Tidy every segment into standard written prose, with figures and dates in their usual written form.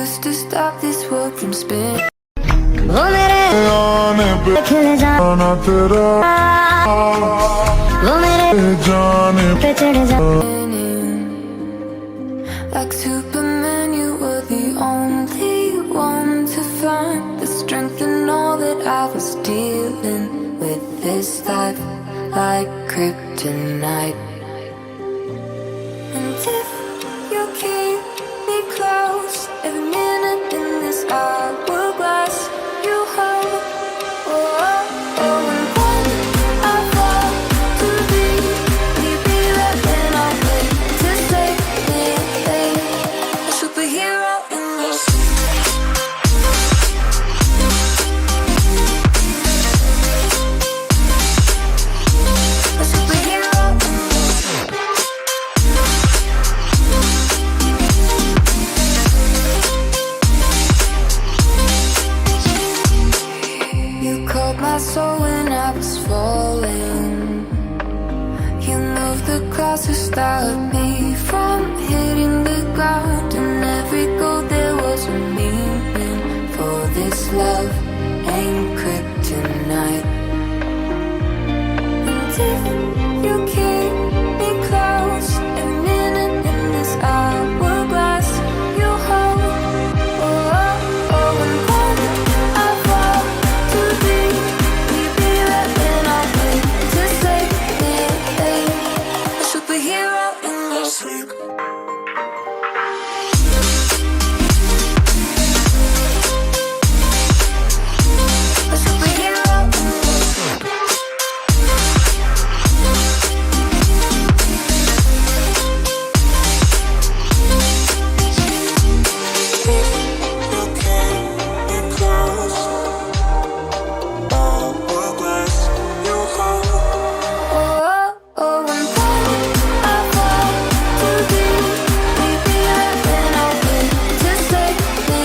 just to stop this world from spinning. वो मेरे खिल जाना तेरा, वो मेरे जाने पे चढ़ जा। Like Superman, you were the only one to find the strength in all that I was dealing with this life, like kryptonite. And if you keep me close, every minute in this hourglass you hold. Oh, oh, oh, and when I fall to leave, will you be there when I wait to save me? A superhero in your sleep. A superhero in your sleep. You caught my soul when I was falling. You moved the clouds to stop me from hitting the ground. And every goal there was a meaning. For this love ain't kryptonite. And if you keep me close, every minute in this hourglass you hold. Oh, oh, oh, and when I fall to leave, will you be there when I wait to save me? A superhero in your sleep. A superhero in your sleep. Oh, oh, and when I fall to leave, will you be there when I wait to save me?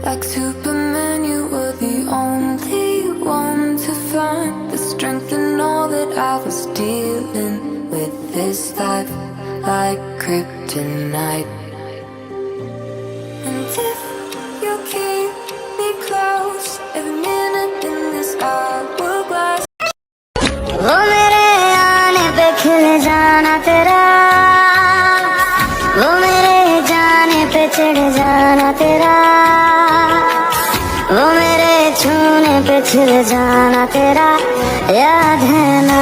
Like Superman, you were the only one to find the strength in all that I was dealing with this life, like kryptonite. And if you keep me close, every minute in this hourglass. वो मेरे आने पे खिल जाना तेरा, वो मेरे जाने पे चढ़ जाना तेरा, वो मेरे छूने पे खिल जाना तेरा, याद है ना।